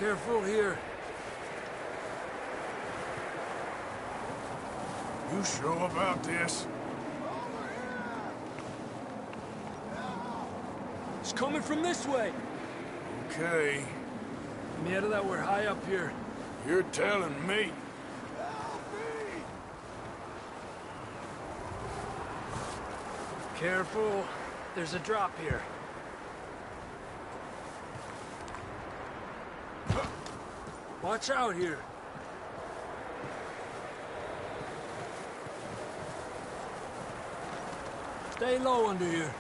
Careful here. You sure about this? It's coming from this way. Okay. Let me out of that, we're high up here. You're telling me. Careful. There's a drop here. Watch out here. Stay low under here.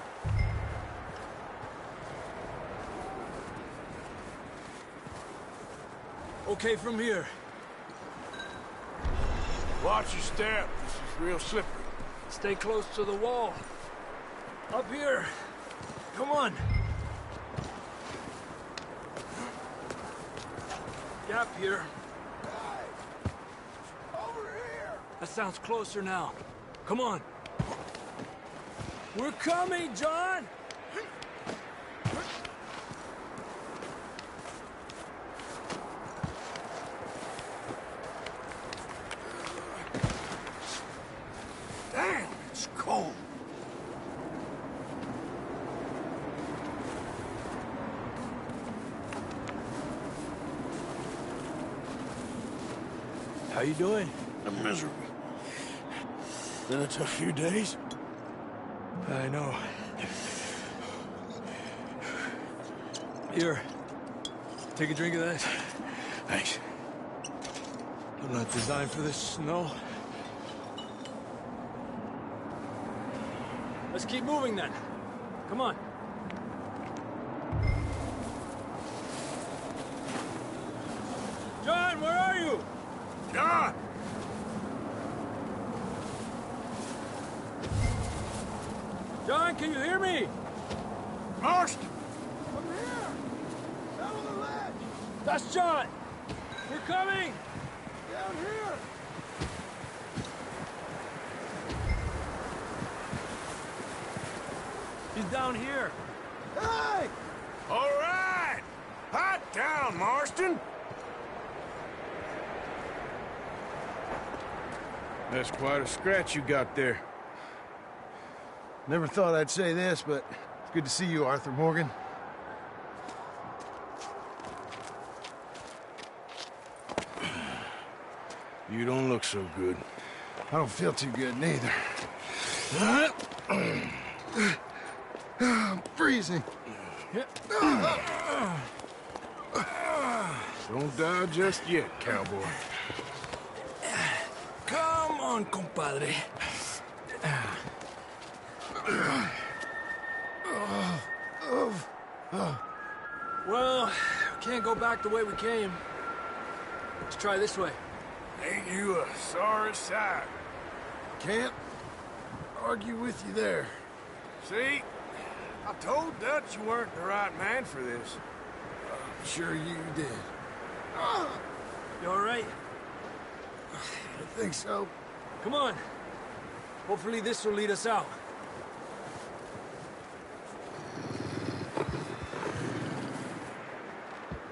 Okay from here. Watch your step. This is real slippery. Stay close to the wall. Up here. Come on. Gap here. Over here! That sounds closer now. Come on. We're coming, John! Damn, it's cold. How you doing? I'm miserable. Been a tough few days. I know. Here. Take a drink of that. Thanks. I'm not designed for this snow. Let's keep moving then. Come on. John, where are you? John! John, can you hear me? Marston! Up here! Down on the ledge! That's John! We're coming! Down here! He's down here. Hey! All right! Hot down, Marston! That's quite a scratch you got there. Never thought I'd say this, but it's good to see you, Arthur Morgan. You don't look so good. I don't feel too good, neither. I'm freezing. Don't die just yet, cowboy. Come on, compadre. Well, we can't go back the way we came. Let's try this way. Ain't you a sorry sight? Can't argue with you there. See? I told Dutch you weren't the right man for this. I'm sure you did. You all right? I think so. Come on. Hopefully this will lead us out.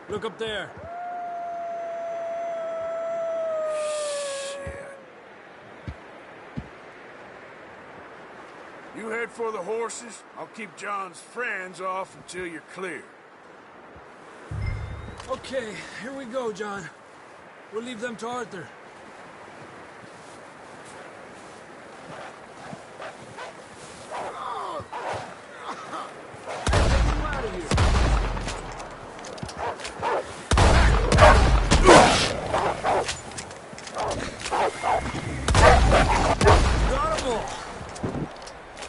Look up there. Shit. You head for the horses. I'll keep John's friends off until you're clear. Okay, here we go, John. We'll leave them to Arthur.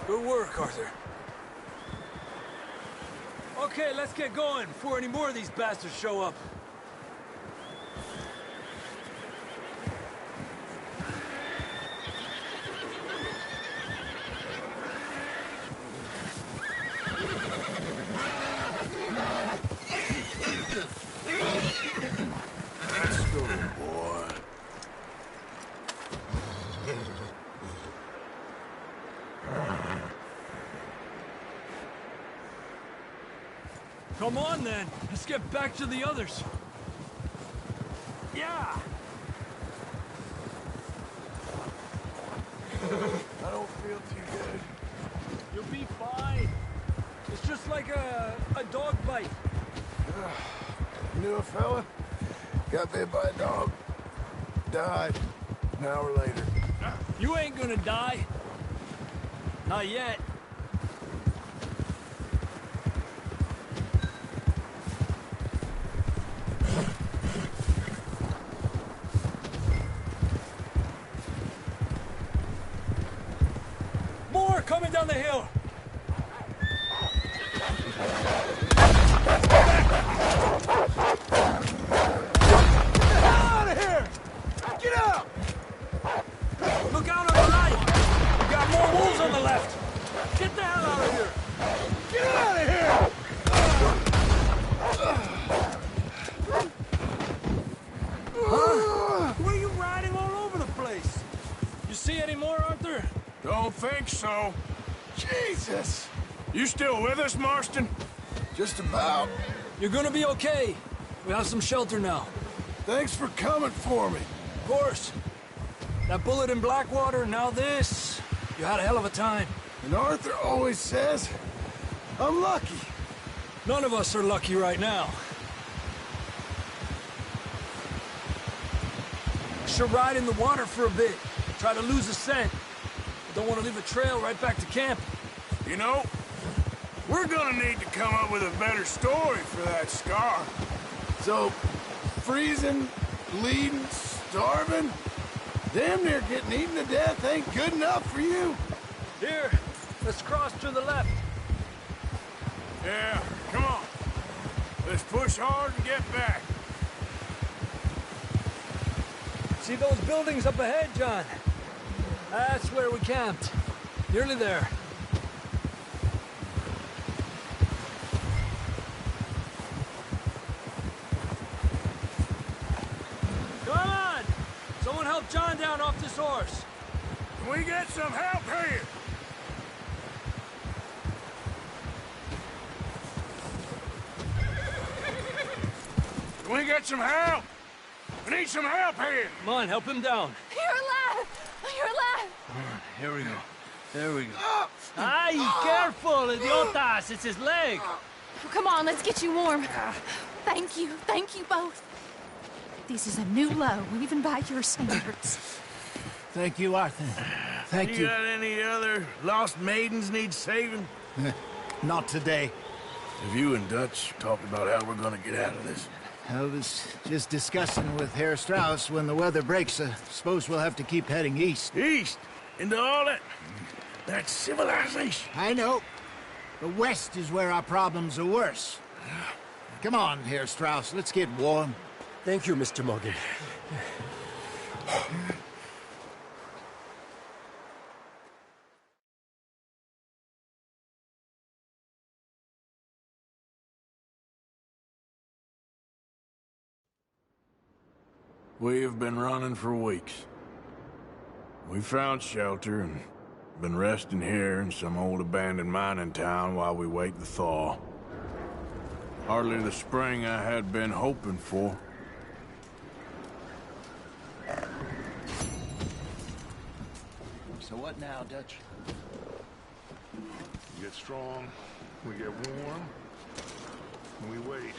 Good work, Arthur. Okay, let's get going before any more of these bastards show up. Let's go, boy. Come on, then. Let's get back to the others. Yeah. I don't feel too good. You'll be fine. It's just like a dog bite. Knew a fella, got bit by a dog, died an hour later. You ain't gonna die. Not yet. More coming down the hill. Look out on the right! We got more wolves on the left! Get the hell out of here! Get out of here! Huh? Where are you riding all over the place? You see any more, Arthur? Don't think so. Jesus! You still with us, Marston? Just about. You're gonna be okay. We have some shelter now. Thanks for coming for me. Of course. That bullet in Blackwater, now this. You had a hell of a time. And Arthur always says, I'm lucky. None of us are lucky right now. Should ride in the water for a bit. Try to lose a scent. Don't want to leave a trail right back to camp. You know, we're gonna need to come up with a better story for that scar. So, freezing, bleeding, starving, damn near getting eaten to death ain't good enough for you? Here, let's cross to the left. Yeah, come on. Let's push hard and get back. See those buildings up ahead, John? That's where we camped. Nearly there. Come on! Someone help John down off this horse. Can we get some help here? Can we get some help? We need some help here. Come on, help him down. You're alive! You're alive! Here we go. There we go. Ay, careful, idiotas! It's his leg. Come on, let's get you warm. Thank you both. This is a new low, even by your standards. Thank you, Arthur. Thank you. Got any other lost maidens need saving? Not today. Have you and Dutch talked about how we're gonna get out of this? I was just discussing with Herr Strauss when the weather breaks. I suppose we'll have to keep heading east. East? Into all that civilization? I know. The west is where our problems are worse. Come on, Herr Strauss, let's get warm. Thank you, Mr. Morgan. We have been running for weeks. We found shelter and been resting here in some old abandoned mining town while we wait the thaw. Hardly the spring I had been hoping for. So what now, Dutch? We get strong, we get warm, and we wait.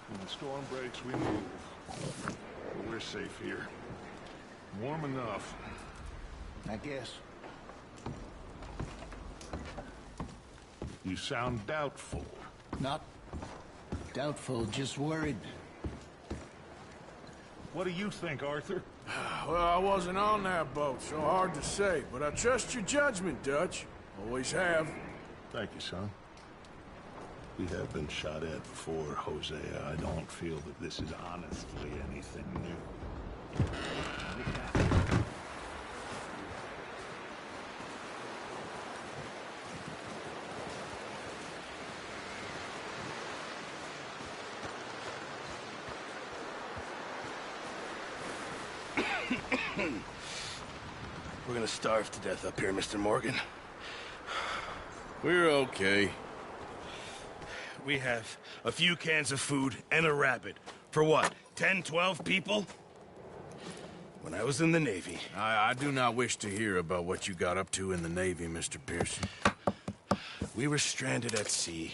When the storm breaks, we move. But we're safe here. Warm enough. I guess. You sound doubtful. Not doubtful, just worried. What do you think, Arthur? Well, I wasn't on that boat, so hard to say. But I trust your judgment, Dutch. Always have. Thank you, son. We have been shot at before, Hosea. I don't feel that this is honestly anything new. We're gonna starve to death up here, Mr. Morgan. We're okay. We have a few cans of food and a rabbit For what? 10, 12 people? When I was in the Navy... I do not wish to hear about what you got up to in the Navy, Mr. Pearson. We were stranded at sea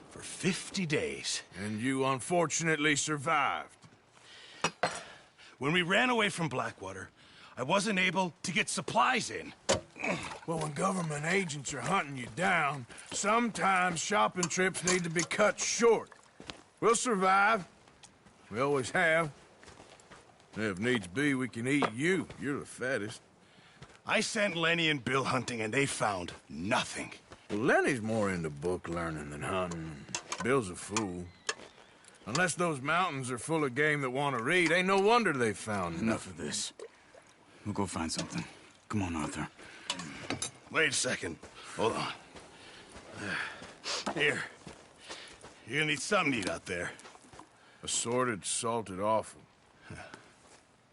for 50 days. And you unfortunately survived. When we ran away from Blackwater, I wasn't able to get supplies in. Well, when government agents are hunting you down, sometimes shopping trips need to be cut short. We'll survive. We always have. If needs be, we can eat you. You're the fattest. I sent Lenny and Bill hunting, and they found nothing. Well, Lenny's more into book learning than hunting. Bill's a fool. Unless those mountains are full of game that want to read, ain't no wonder they found Enough of this. We'll go find something. Come on, Arthur. Wait a second. Hold on. Here. You're gonna need something to eat out there. Assorted, salted offal.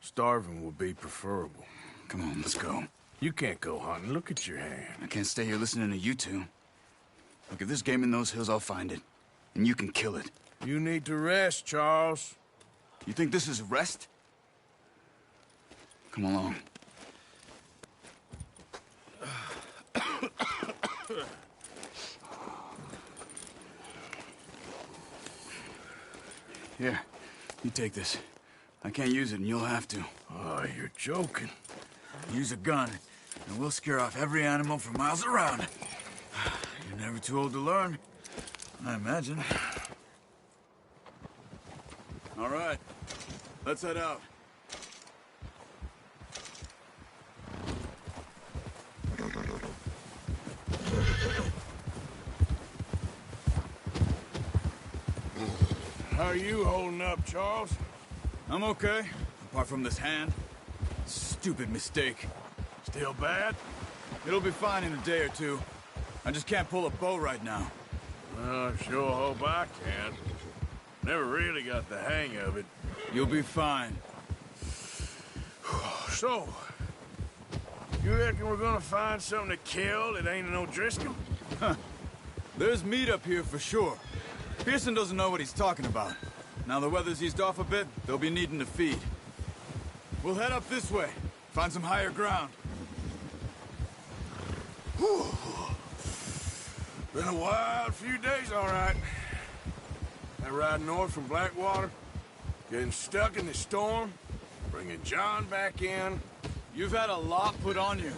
Starving would be preferable. Come on, let's go. You can't go hunting. Look at your hand. I can't stay here listening to you two. Look, if there's game in those hills, I'll find it. And you can kill it. You need to rest, Charles. You think this is rest? Come along. Here, you take this. I can't use it, and you'll have to. Oh, you're joking. Use a gun, and we'll scare off every animal for miles around. You're never too old to learn, I imagine. All right, let's head out. How are you holding up, Charles? I'm okay, apart from this hand. Stupid mistake. Still bad? It'll be fine in a day or two. I just can't pull a bow right now. Well, I sure hope I can. Never really got the hang of it. You'll be fine. So, you reckon we're gonna find something to kill that ain't no Driscoll? There's meat up here for sure. Pearson doesn't know what he's talking about. Now the weather's eased off a bit, they'll be needing to feed. We'll head up this way, find some higher ground. Whew. Been a wild few days, all right. That ride north from Blackwater, getting stuck in the storm, bringing John back in. You've had a lot put on you.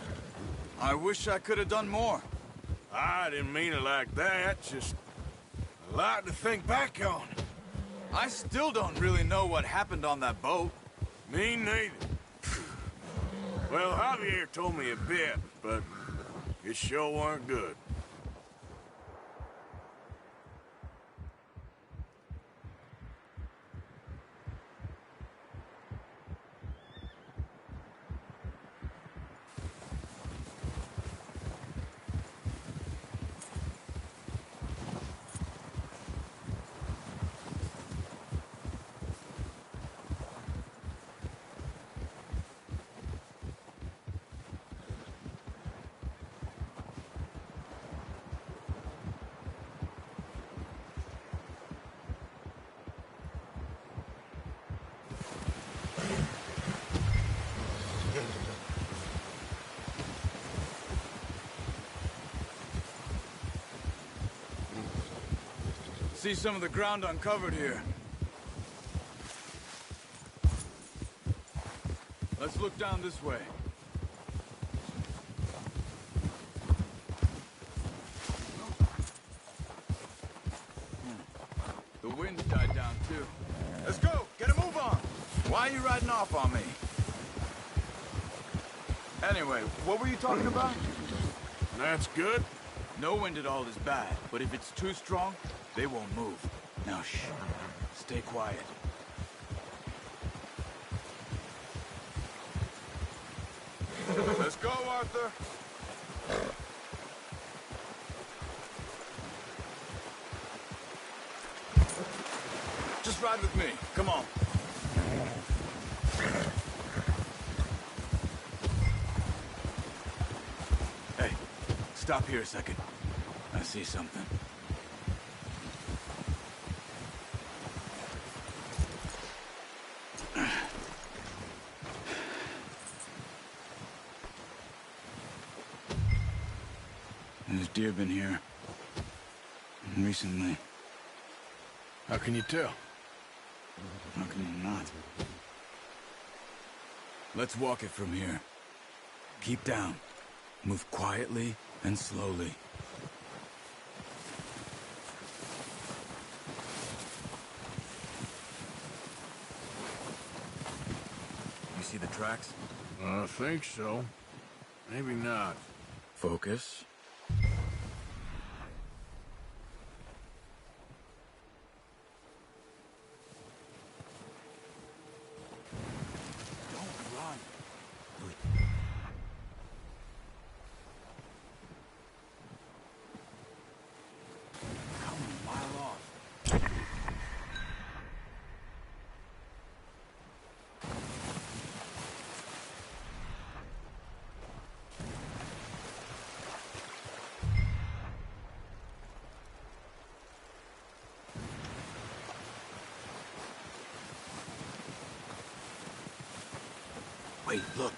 I wish I could have done more. I didn't mean it like that, just a lot to think back on. I still don't really know what happened on that boat. Me neither. Well, Javier told me a bit, but it sure weren't good. See some of the ground uncovered here. Let's look down this way. The wind's died down too. Let's go! Get a move on! Why are you riding off on me? Anyway, what were you talking about? That's good. No wind at all is bad, but if it's too strong, they won't move. Now, shh. Stay quiet. Let's go, Arthur. Just ride with me. Come on. Hey, stop here a second. I see something. deer been here. Recently. How can you tell? How can you not? Let's walk it from here. Keep down. Move quietly and slowly. You see the tracks? I think so. Maybe not. Focus. Don't run. Come a mile off. Wait, look.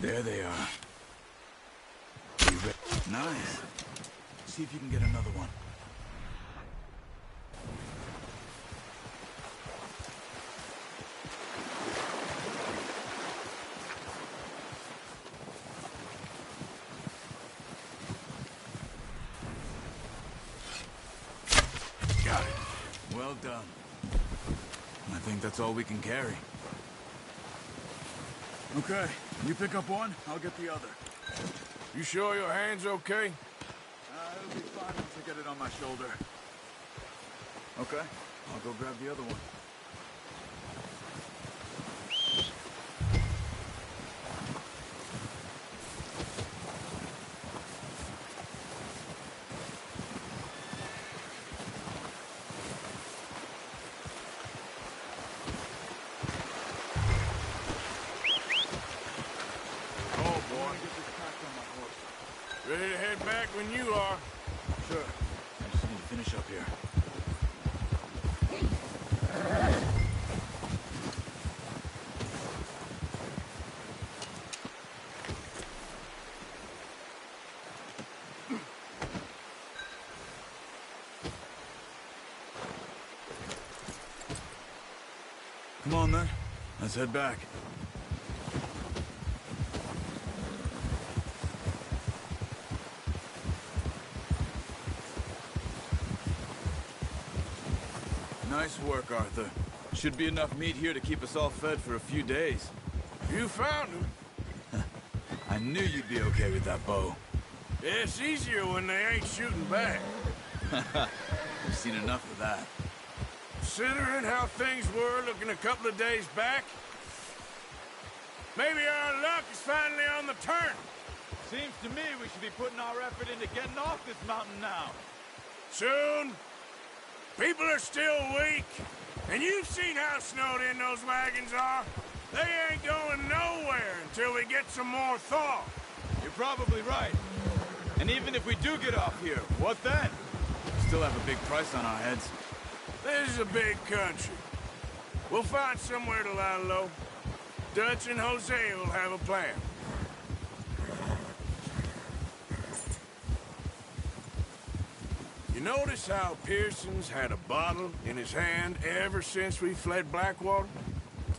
There they are. Nice. See if you can get another one. Got it. Well done. I think that's all we can carry. Okay, you pick up one, I'll get the other. You sure your hand's okay? It'll be fine once I get it on my shoulder. Okay, I'll go grab the other one. Ready to head back when you are. Sure. I just need to finish up here. Come on, then. Let's head back. Nice work, Arthur. Should be enough meat here to keep us all fed for a few days. You found him. I knew you'd be okay with that bow. Yeah, it's easier when they ain't shooting back. We've seen enough of that. Considering how things were looking a couple of days back, maybe our luck is finally on the turn. Seems to me we should be putting our effort into getting off this mountain now. Soon. People are still weak, and you've seen how snowed in those wagons are. They ain't going nowhere until we get some more thaw. You're probably right. And even if we do get off here, what then? Still have a big price on our heads. This is a big country. We'll find somewhere to lie low. Dutch and Jose will have a plan. You notice how Pearson's had a bottle in his hand ever since we fled Blackwater?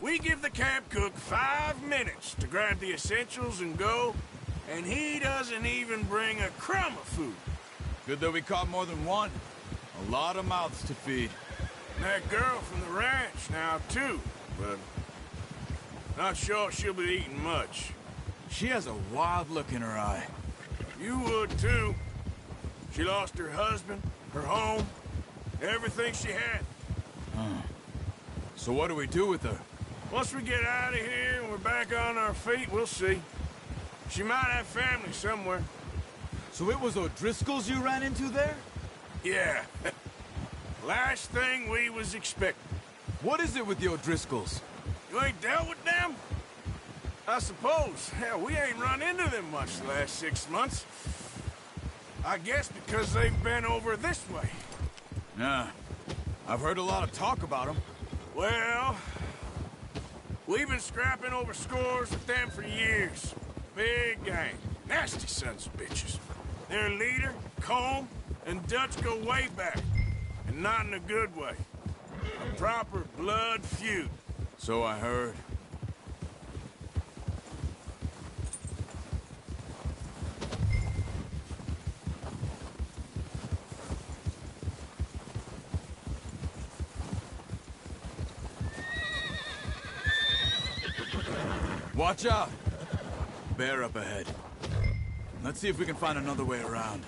We give the camp cook 5 minutes to grab the essentials and go, and he doesn't even bring a crumb of food. Good that we caught more than one. A lot of mouths to feed. And that girl from the ranch now, too, but not sure she'll be eating much. She has a wild look in her eye. You would, too. She lost her husband, her home, everything she had. So what do we do with her? Once we get out of here and we're back on our feet, we'll see. She might have family somewhere. So it was O'Driscoll's you ran into there? Yeah. Last thing we was expecting. What is it with the O'Driscolls? You ain't dealt with them? I suppose. Hell, we ain't run into them much the last 6 months. I guess because they've been over this way. Yeah. I've heard a lot of talk about them. Well, we've been scrapping over scores with them for years. Big gang. Nasty sons of bitches. Their leader, Colm, and Dutch go way back. And not in a good way. A proper blood feud. So I heard. Watch out! Bear up ahead. Let's see if we can find another way around.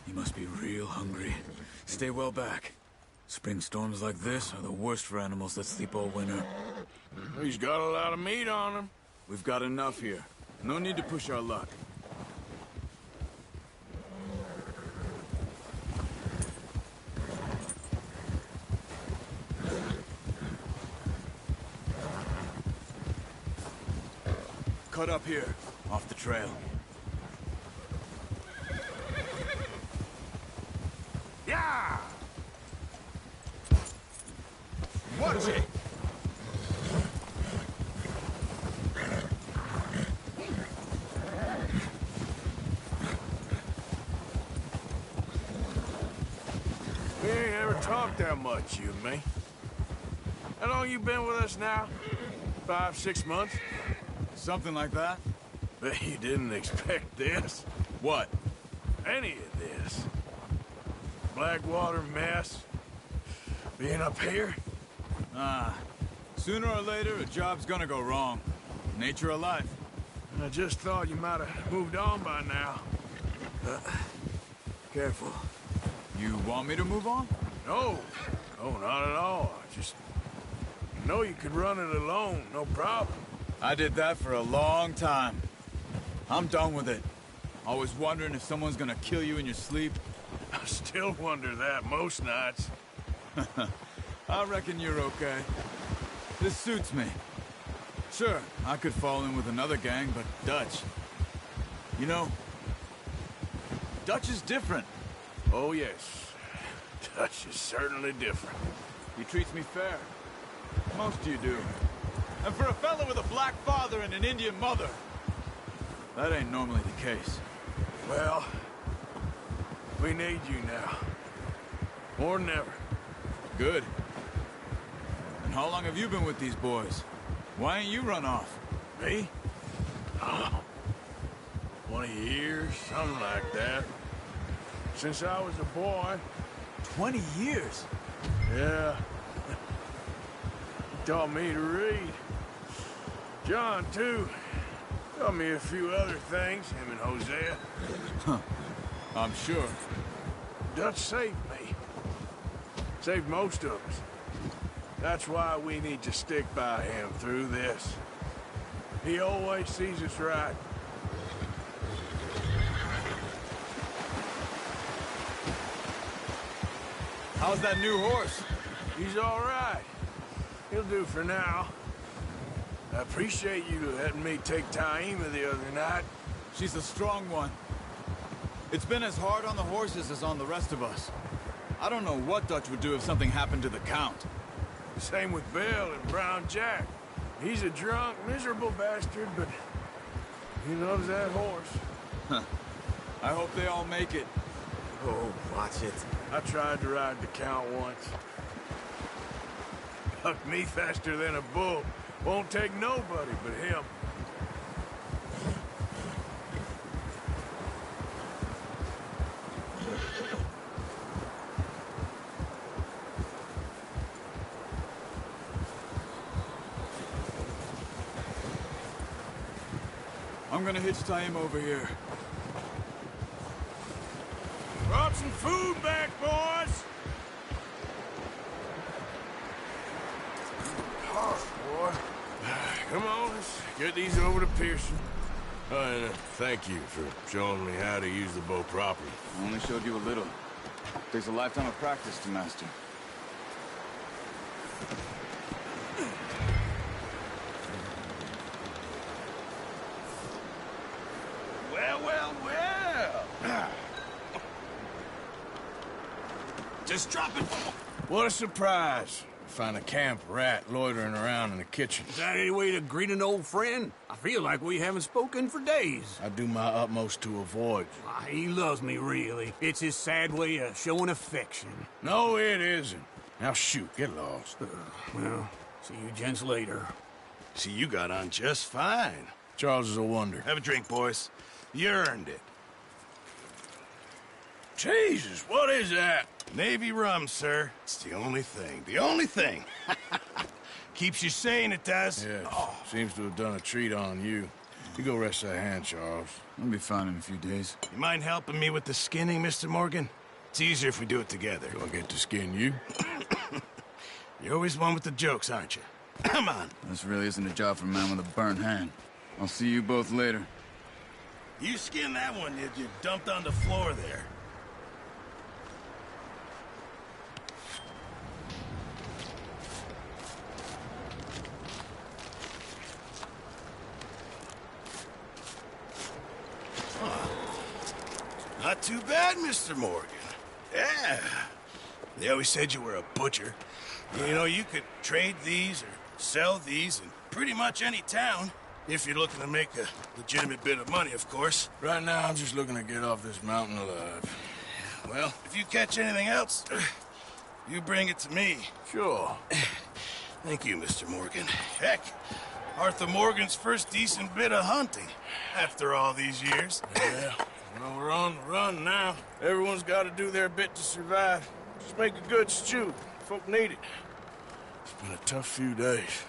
He must be real hungry. Stay well back. Spring storms like this are the worst for animals that sleep all winter. He's got a lot of meat on him. We've got enough here. No need to push our luck. Cut up here, off the trail. Yeah! Watch it! We ain't ever talked that much, you and me. How long you been with us now? 5, 6 months? Something like that? Bet you didn't expect this. What? Any of this. Blackwater mess. Being up here? Sooner or later, a job's gonna go wrong. Nature of life. I just thought you might have moved on by now. Careful. You want me to move on? No. No, not at all. I just know you could run it alone, no problem. I did that for a long time. I'm done with it. Always wondering if someone's gonna kill you in your sleep. I still wonder that most nights. I reckon you're okay. This suits me. Sure, I could fall in with another gang, but Dutch... You know, Dutch is different. Oh, yes. Dutch is certainly different. He treats me fair. Most of you do. And for a fella with a black father and an Indian mother, that ain't normally the case. Well, we need you now. More than ever. Good. And how long have you been with these boys? Why ain't you run off? Me? Oh, 20 years, something like that. Since I was a boy. 20 years? Yeah. He taught me to read. John, too. Taught me a few other things, him and Hosea. Huh. I'm sure. Dutch saved me. Saved most of us. That's why we need to stick by him through this. He always sees us right. How's that new horse? He's all right. He'll do for now. I appreciate you letting me take Taima the other night. She's a strong one. It's been as hard on the horses as on the rest of us. I don't know what Dutch would do if something happened to the Count. Same with Bill and Brown Jack. He's a drunk, miserable bastard, but he loves that horse. Huh. I hope they all make it. Oh, watch it. I tried to ride the Count once. Bucked me faster than a bull. Won't take nobody but him. I'm gonna hitch Taima over here. Brought some food back, boys! Oh, boy. Come on, let's get these over to Pearson. And thank you for showing me how to use the bow properly. I only showed you a little. Takes a lifetime of practice to master. Well, well, well! Just drop it. What a surprise. Find a camp rat loitering around in the kitchen. Is that any way to greet an old friend? I feel like we haven't spoken for days. I do my utmost to avoid you. He loves me, really. It's his sad way of showing affection. No, it isn't. Now shoot, get lost. Well, see you gents later. See, you got on just fine. Charles is a wonder. Have a drink, boys. You earned it. Jesus, what is that? Navy rum, sir. It's the only thing. The only thing. Keeps you sane, it does. Yes, seems to have done a treat on you. You go rest that hand, Charles. I'll be fine in a few days. You mind helping me with the skinning, Mr. Morgan? It's easier if we do it together. Do I get to skin you? You're always one with the jokes, aren't you? Come on. This really isn't a job for a man with a burnt hand. I'll see you both later. You skinned that one, did you? Dumped on the floor there. Not too bad, Mr. Morgan. Yeah. They always said you were a butcher. You know, you could trade these or sell these in pretty much any town. If you're looking to make a legitimate bit of money, of course. Right now, I'm just looking to get off this mountain alive. Well, if you catch anything else, you bring it to me. Sure. Thank you, Mr. Morgan. Heck, Arthur Morgan's first decent bit of hunting after all these years. Yeah. Well, we're on the run now. Everyone's got to do their bit to survive. Just make a good stew. Folk need it. It's been a tough few days.